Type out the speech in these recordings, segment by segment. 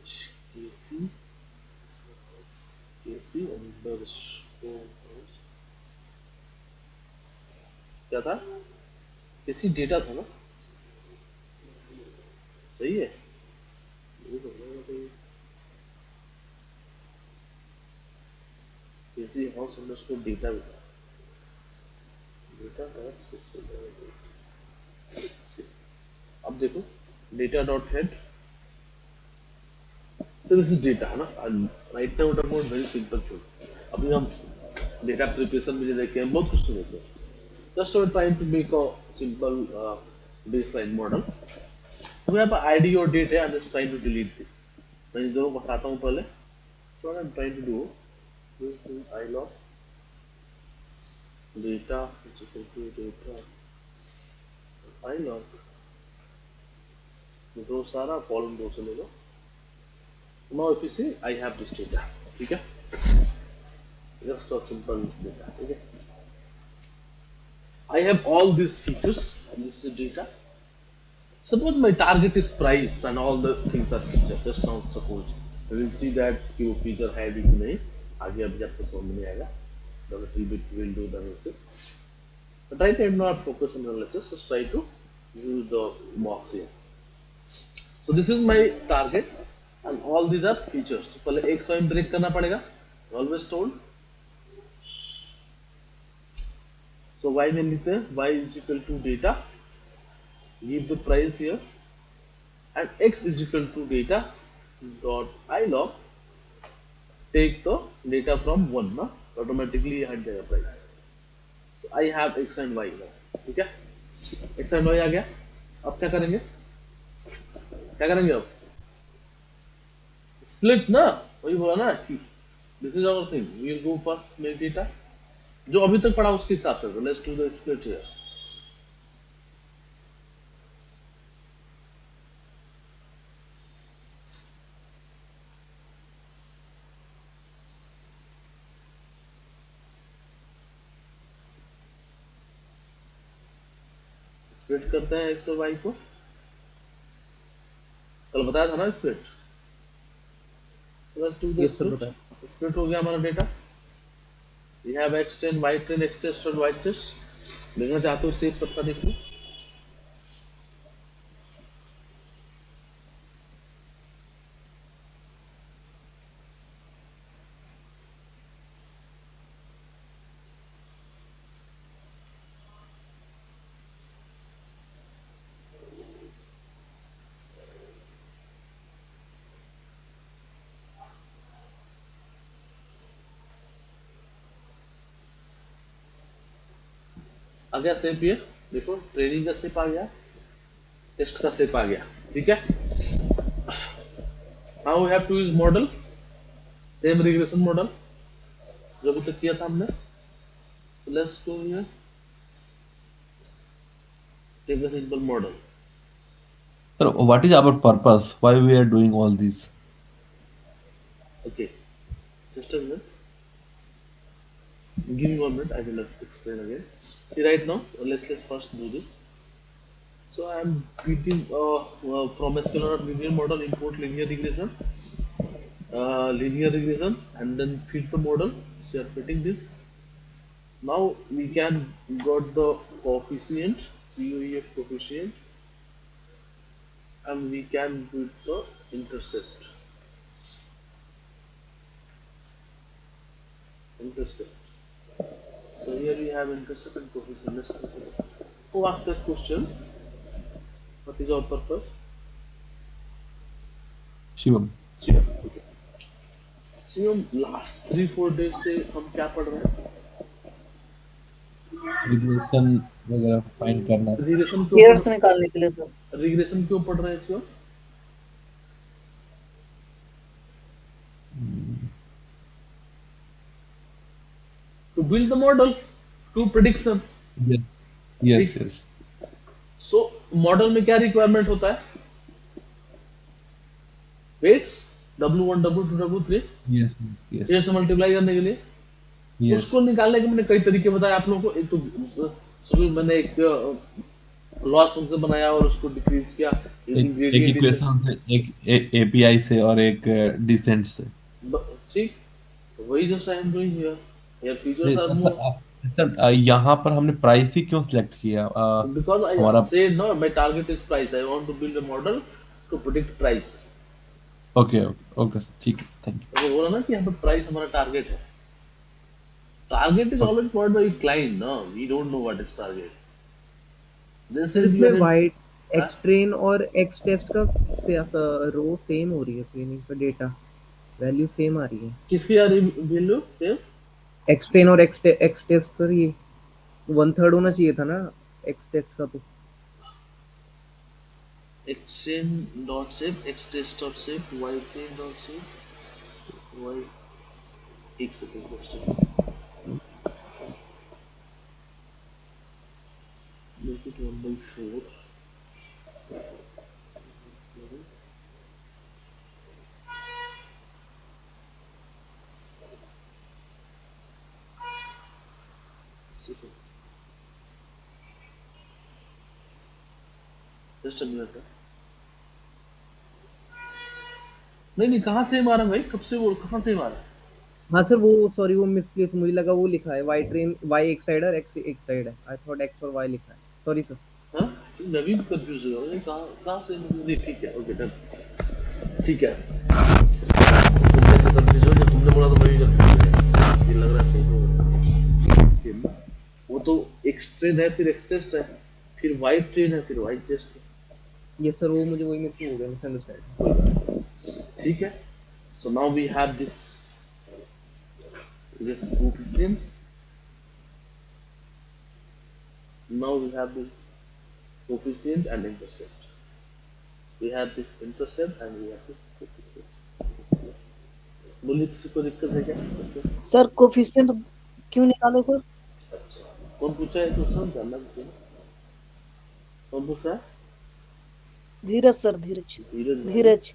KC KC underscore क्या था? KC data था ना? सही है। ये तो होगा कोई KC हाउस अंडरस्कोर डेटा भी था। डेटा था 6 अब देखो data dot head. So this is data है ना, and right now we talk about very simple thing. अभी हम डेटा प्रिपरेशन में देखे हैं, बहुत कुछ तो देखे हैं. Just we're trying to make a simple baseline model. अब यहाँ पर ID और date है, I'm just trying to delete this. मैं इन दोनों को हटाता हूँ पहले. So what I'm trying to do, this is I log data is equal to data I log. तो सारा कॉलम दो से ले लो. Now if you see, I have this data. ठीक है? Just a simple data. ठीक है? I have all these features. This is data. Suppose my target is price and all the things are featured. Just now suppose we will see that you feature है भी कि नहीं. आगे अभी आपको समझ में नहीं आएगा. The little bit we will do the analysis. But right now I'm not focus on analysis. Just try to use the box here. So this is my target and all these are features. So पहले x y break करना पड़ेगा. Always told. So y में लिखते हैं y is equal to data. Give the price here and x is equal to data dot I log. Take the data from 1 ना, automatically हट जाएगा price. So I have x and y now. ठीक है? x and y आ गया. अब क्या करेंगे? क्या करेंगे अब? Split ना, वही बोला ना कि this is our thing. We will go first make data. जो अभी तक पढ़ा उसके हिसाब से. Let's do the split here. Split करते हैं x और y को. कल बताया था ना split. Let's do the Yes, sir, split. बताएं. स्प्लिट हो गया हमारा data. We have x train, y train, x test और y test. देखना चाहते हो सेव सबका देख लो. आ गया सेप. ये देखो ट्रेनिंग का सेप आ गया, टेस्ट का सेप आ गया. ठीक है. Now we have to use model, same regression model जो अभी तक किया था हमने. Let's go here, take a simple model. Sir, what is our purpose? Why we are doing all this? Okay, just a minute, give me 1 minute, I will explain again. See right now, let's first do this. So I am feeding from SQL linear model, import linear regression, and then feed the model. So you are fitting this. Now we can got the coefficient, COEF coefficient, and we can put the intercept. Intercept. So here we have intercept and coefficient. Let's consider. Who asked that question? What is our purpose? Shivam. Sure. Okay. See, हम last 3-4 days से हम क्या पढ़ रहे हैं? Regression वगैरह find करना. Regression क्यों पेयर्स पढ़ निकालने के लिए सर. रिग्रेशन क्यों पढ़ रहे हैं इसको? To build the model, to prediction. Yes. Yes, ठीक. yes. So मॉडल में क्या रिक्वायरमेंट होता है? Weights W1 W2 W3 Yes, yes, yes. Pair से मल्टीप्लाई करने के लिए. Yes. उसको निकालने के मैंने कई तरीके बताए आप लोगों को. एक तो शुरू में मैंने एक लॉस फंक्शन बनाया और उसको डिक्रीज किया यूजिंग एक ग्रेडियंट इक्वेशन से, एक एपीआई से और एक डिसेंट से। ठीक, वही just I am doing here, here features नहीं आर सर, मोर सर यहाँ पर हमने प्राइस ही क्यों सिलेक्ट किया? because I हमारा said no, my target is price. I want to build a model to predict price. Okay okay okay sir, ठीक है, thank तो वो बोला ना कि यहाँ पे प्राइस हमारा टारगेट है. Target is you. always provided by client. No, we don't know what is target. They sir said you इसमें are in. वाइट हाँ? एक्स ट्रेन और एक्स टेस्ट का रो सेम हो रही है, ट्रेनिंग का डेटा वैल्यू सेम आ रही है। किसकी आ रही वैल्यू सेम? एक्स ट्रेन और एक्स टेस्ट सर, ये 1/3 होना चाहिए था ना एक्स टेस्ट का तो। Xn dot save, xtest dot save, ytrain dot save, y एक सेकंड दोस्तों. Make it 1/4. Second. Just a minute. नहीं नहीं, कहाँ से मारा भाई, कब से वो कहाँ से मारा? हाँ सर वो सॉरी वो मिसप्लेस, मुझे लगा वो लिखा है वाई ट्रेन, वाई एक साइड और एक्स एक साइड है। आई थॉट एक्स और वाई लिखा है, सॉरी सर। हाँ, तो मैं भी कंफ्यूज हो गया, कहाँ कहाँ से मतलब. नहीं ठीक है, ओके डन, ठीक है. तुम कैसे कंफ्यूज हो, जब तुमने बोला तो मैं भी कंफ्यूज है, ये लग रहा है सही हो. वो तो एक्स ट्रेन है, फिर एक्स टेस्ट है, फिर वाई ट्रेन है, फिर वाई टेस्ट है. ये सर वो मुझे वही मिस हो गया, मिसअंडरस्टैंड। ठीक है. So now we have this coefficient. Now we have this coefficient and intercept. We have this intercept and we have this coefficient. बोलिए किसी को दिक्कत है क्या? सर कोफिशिएंट क्यों निकाले सर? अच्छा, कौन पूछा है क्वेश्चन, जानना चाहिए. कौन पूछा है? धीरज सर, धीरज धीरज भाई. धीरज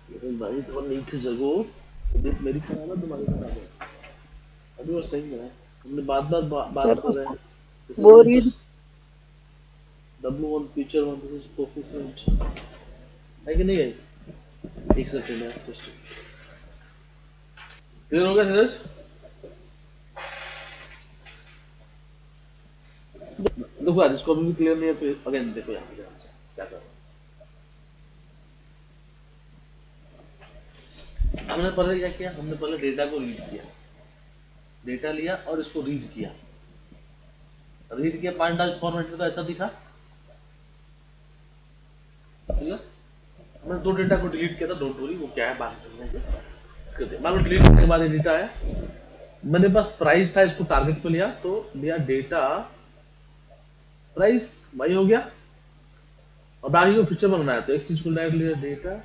धीरज भाई तो नहीं थी जगो, देख मेरी खराब है, तुम्हारी खराब है. अभी और सही है, हमने बात सर कर रहे हैं. वो read W1 feature one, this is coefficient है कि नहीं है? एक सेकंड है, जस्ट क्लियर हो गया धीरज? देखो आज इसको अभी भी क्लियर नहीं है, फिर अगेन देखो यहाँ पे ध्यान से क्या कर रहा हूँ. हमने पहले क्या किया, हमने पहले डेटा को रीड किया, डेटा लिया और इसको रीड किया. रीड किया पांडास फॉर्मेट में तो ऐसा दिखा, ठीक है. हमने दो डेटा को डिलीट किया था, डोंट वरी, वो क्या है बात समझेंगे. मान लो डिलीट करने के बाद ये डेटा है, मेरे पास प्राइस था, इसको टारगेट पे लिया तो लिया डेटा प्राइस, वही हो गया. और बाकी को फीचर बनाना है तो एक चीज को डायरेक्ट लिया डेटा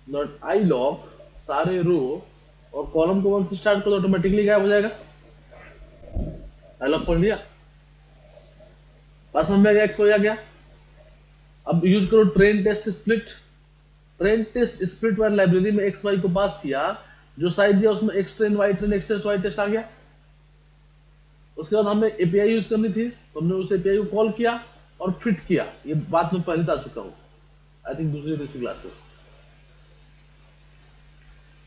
डॉट आई लॉग, सारे रो और कॉलम को 1 से स्टार्ट कर दो, ऑटोमेटिकली गायब हो जाएगा. आई लॉग पढ़ लिया, पास में गया, एक्स हो गया. अब यूज करो train test split. Train test split वाली लाइब्रेरी में एक्स वाई को पास किया, जो साइज दिया उसमें X train Y train X test Y test आ गया. उसके बाद हमें एपीआई यूज करनी थी, तो हमने उस एपीआई को कॉल किया और फिट किया. ये बात मैं पहले बता चुका हूँ, आई थिंक दूसरी तीसरी क्लास में.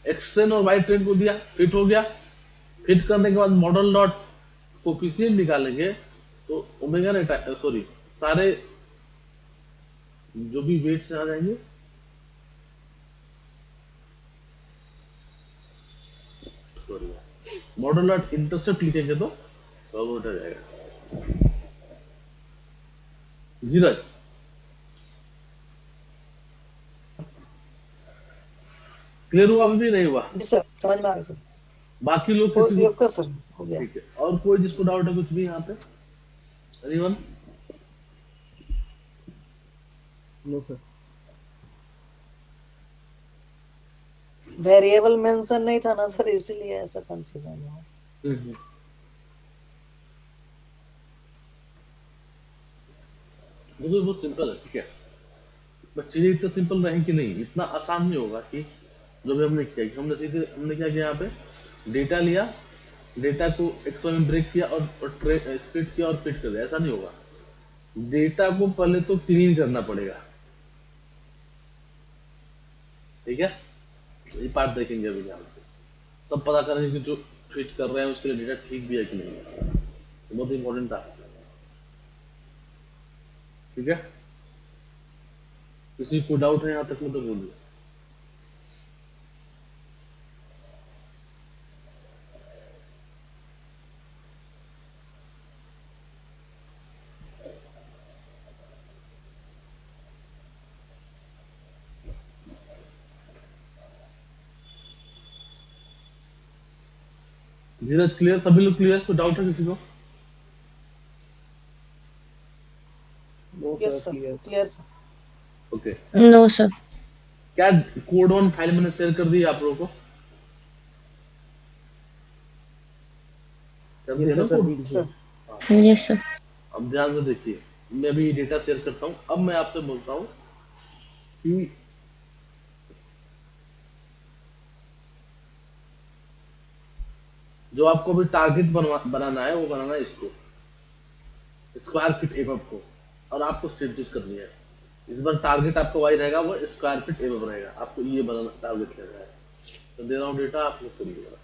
एक्स ट्रेन और वाई ट्रेन को दिया, फिट हो गया. फिट करने के बाद मॉडल डॉट कोफिशिएंट निकालेंगे, तो ओमेगा ने सॉरी सारे जो भी वेट से आ जाएंगे, मॉडल डॉट इंटरसेप्ट लिखेंगे तो वो उठा जाएगा. जीरज क्लियर हुआ? अभी भी नहीं हुआ? जी सर, समझ में आ गया सर. बाकी लोग हो किसी को गया सर, हो गया. ठीक है. और कोई जिसको डाउट है कुछ भी यहाँ पे? Anyone? No sir. Variable mention नहीं था ना सर, इसीलिए ऐसा कंफ्यूजन हुआ. देखो बहुत सिंपल है, ठीक है. बट चीजें इतना सिंपल रहे कि नहीं, इतना आसान नहीं होगा कि जो भी हमने किया. हमने सीधे हमने क्या किया, यहाँ पे डेटा लिया, डेटा को एक्स वाई में ब्रेक किया और स्प्लिट किया और फिट कर दिया. ऐसा नहीं होगा. डेटा को पहले तो क्लीन करना पड़ेगा, ठीक है। ये पार्ट देखेंगे अभी ध्यान से, तब पता करेंगे कि जो फिट कर रहे हैं उसके लिए डेटा ठीक भी है कि नहीं है। तो बहुत इंपॉर्टेंट था, ठीक है। किसी को डाउट है यहाँ तक में तो बोलिए। धीरज क्लियर, सभी लोग क्लियर, कोई डाउट है किसी को? No yes sir sir, clear. Clear sir. Okay, no sir. क्या कोड ऑन फाइल मैंने शेयर कर दी आप लोगों को? कर ये दिया ना सर कर कोड? दीजिए। Sir yes sir. अब ध्यान से देखिए, मैं अभी डेटा शेयर करता हूँ। अब मैं आपसे बोलता हूँ कि जो आपको अभी टारगेट बनाना है वो बनाना है इसको, स्क्वायर फीट एबव को, और आपको सेट चूज करनी है। इस बार टारगेट आपका वाई रहेगा, वो स्क्वायर फीट एबव रहेगा, आपको ये बनाना टारगेट लेना है। तो दे रहा हूँ डेटा, आप लोग करिएगा।